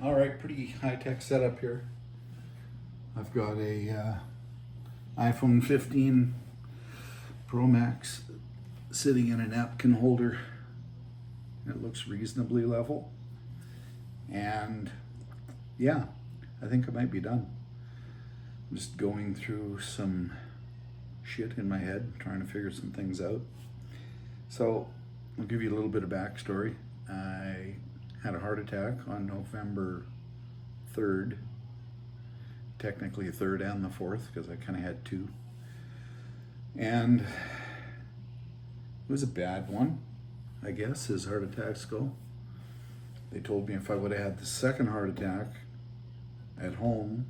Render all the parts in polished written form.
All right, pretty high-tech setup here. I've got a iPhone 15 Pro Max sitting in a napkin holder. It looks reasonably level. And yeah, I think I might be done. I'm just going through some shit in my head, trying to figure some things out. So I'll give you a little bit of backstory. I had a heart attack on November 3rd, technically 3rd and the 4th, because I kind of had two. And it was a bad one, I guess, as heart attacks go. They told me if I would have had the second heart attack at home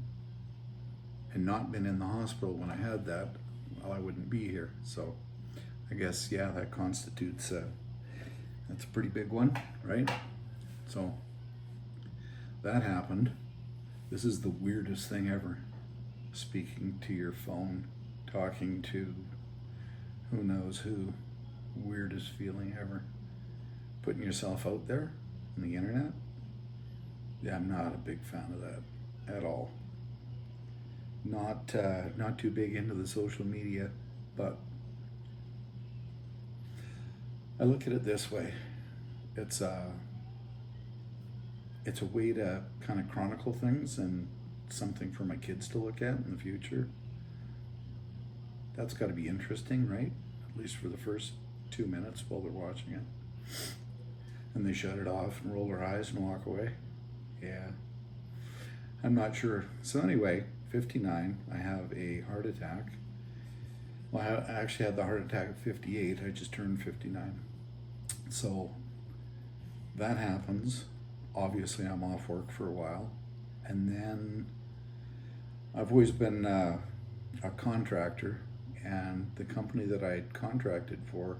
and not been in the hospital when I had that, well, I wouldn't be here. So I guess, yeah, that constitutes, that's a pretty big one, right? So that happened. This is the weirdest thing ever. Speaking to your phone, talking to who knows who. Weirdest feeling ever. Putting yourself out there on the internet. Yeah, I'm not a big fan of that at all. Not too big into the social media, but I look at it this way. It's a way to kind of chronicle things and something for my kids to look at in the future. That's got to be interesting, right? At least for the first 2 minutes while they're watching it. And they shut it off and roll their eyes and walk away. Yeah. I'm not sure. So anyway, 59, I have a heart attack. Well, I actually had the heart attack at 58. I just turned 59. So that happens. Obviously, I'm off work for a while. And then I've always been a contractor, and the company that I had contracted for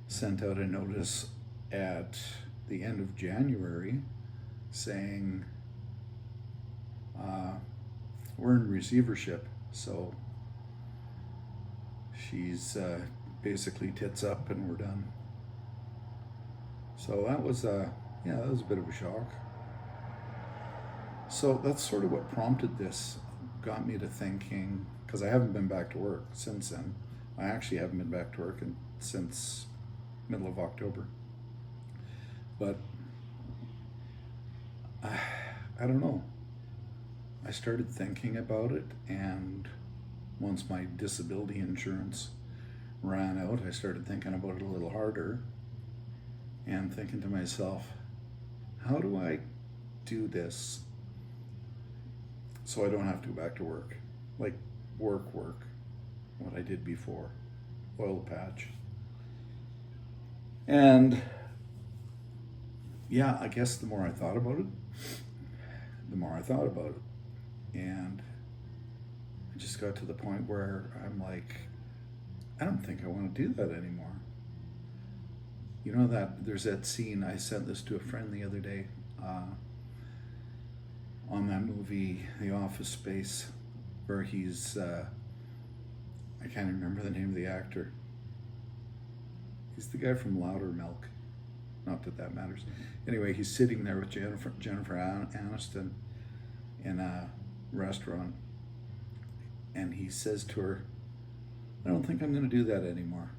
sent out a notice at the end of January saying we're in receivership. So she's basically tits up and we're done. So that was that was a bit of a shock. So that's sort of what prompted this, got me to thinking, because I haven't been back to work since then. I actually haven't been back to work since middle of October. But I don't know. I started thinking about it, and once my disability insurance ran out, I started thinking about it a little harder and thinking to myself, how do I do this so I don't have to go back to work? Like work, what I did before, oil patch. And yeah, I guess the more I thought about it, and I just got to the point where I'm like, I don't think I want to do that anymore. You know that there's that scene, I sent this to a friend the other day, on that movie, The Office Space, where he's, I can't remember the name of the actor. He's the guy from Loudermilk. Not that that matters. Anyway, he's sitting there with Jennifer Aniston in a restaurant, and he says to her, I don't think I'm going to do that anymore,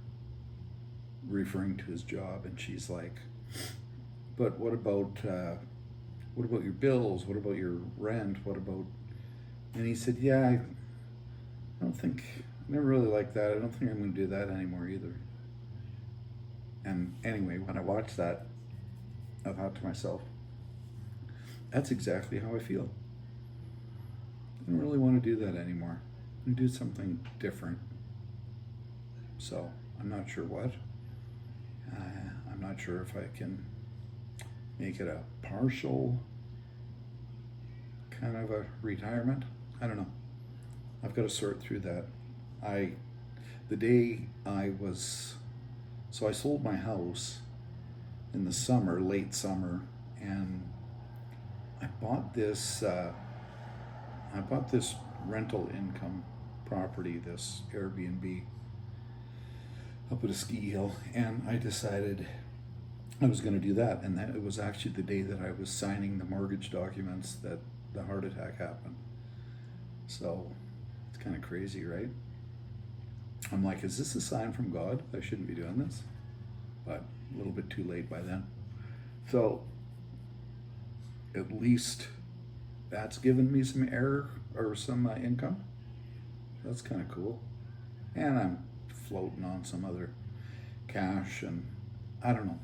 referring to his job. And she's like, but what about your bills? What about your rent? What about... And he said, yeah, I never really liked that. I don't think I'm going to do that anymore either. And anyway, when I watched that, I thought to myself, that's exactly how I feel. I don't really want to do that anymore. I'm going to do something different. So I'm not sure what. I'm not sure if I can make it a partial kind of a retirement. I don't know. I've got to sort through that. The day I sold my house in the summer, late summer, and I bought this rental income property, this Airbnb up at a ski hill, and I decided I was going to do that, and that it was actually the day that I was signing the mortgage documents that the heart attack happened. So it's kind of crazy, right? I'm like, is this a sign from God? I shouldn't be doing this, but a little bit too late by then. So at least that's given me some error or some income. That's kind of cool. And I'm floating on some other cash, and I don't know.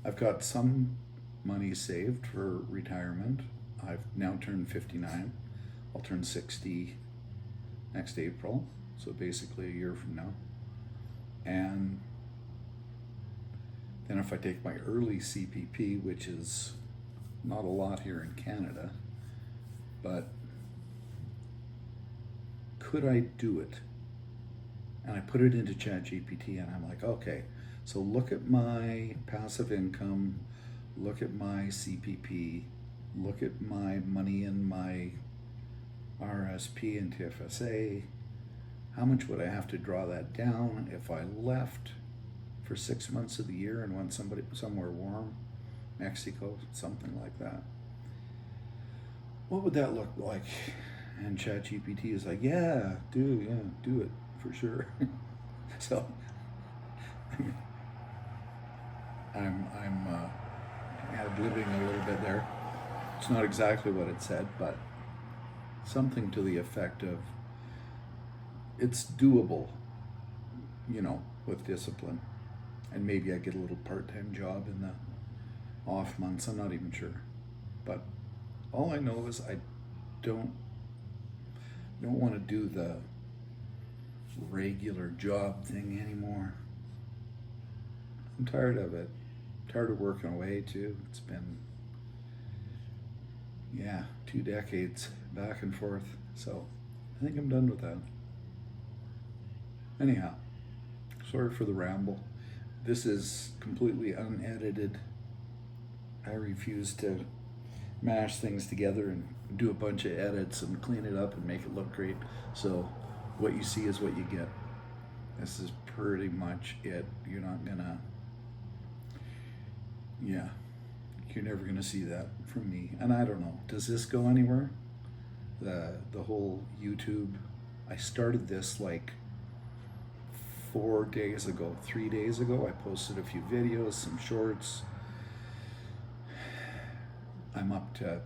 I've got some money saved for retirement. I've now turned 59. I'll turn 60 next April, so basically a year from now. And then if I take my early CPP, which is not a lot here in Canada, but could I do it? And I put it into ChatGPT, and I'm like, okay, so look at my passive income, look at my CPP, look at my money in my RSP and TFSA. How much would I have to draw that down if I left for 6 months of the year and went somewhere warm, Mexico, something like that? What would that look like? And ChatGPT is like, do it for sure. So I'm ad-libbing a little bit there. It's not exactly what it said, but something to the effect of it's doable, with discipline. And maybe I get a little part-time job in the off months. I'm not even sure. But all I know is I don't want to do the regular job thing anymore. I'm tired of it. Tired of working away too. It's been 2 decades back and forth. So I think I'm done with that. Anyhow, sorry for the ramble. This is completely unedited. I refuse to mash things together and do a bunch of edits and clean it up and make it look great. So what you see is what you get. This is pretty much it. You're not gonna, you're never gonna see that from me. And I don't know, does this go anywhere? The whole YouTube, I started this like 3 days ago. I posted a few videos, some shorts. I'm up to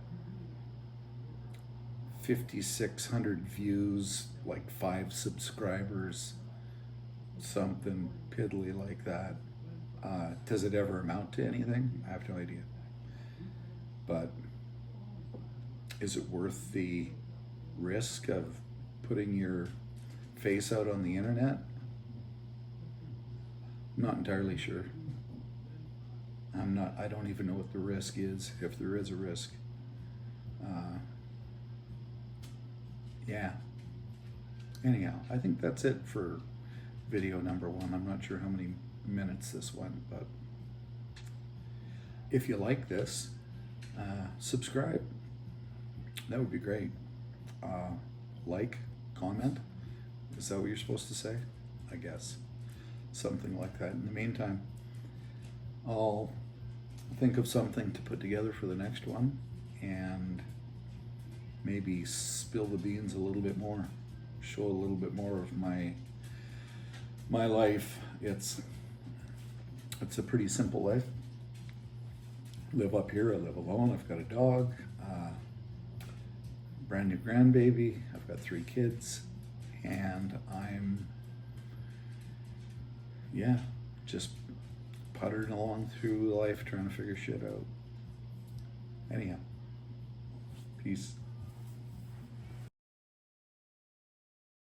5,600 views, like 5 subscribers, something piddly like that. Does it ever amount to anything? I have no idea. But is it worth the risk of putting your face out on the internet? I'm not entirely sure. I don't even know what the risk is, if there is a risk. Anyhow, I think that's it for video number 1. I'm not sure how many minutes this went, but if you like this, subscribe. That would be great. Like, comment. Is that what you're supposed to say? I guess. Something like that. In the meantime, I'll think of something to put together for the next one and maybe spill the beans a little bit more, show a little bit more of my life. It's a pretty simple life. Live up here, I live alone, I've got a dog, brand new grandbaby, I've got 3 kids, and I'm just puttering along through life trying to figure shit out. Anyhow, peace.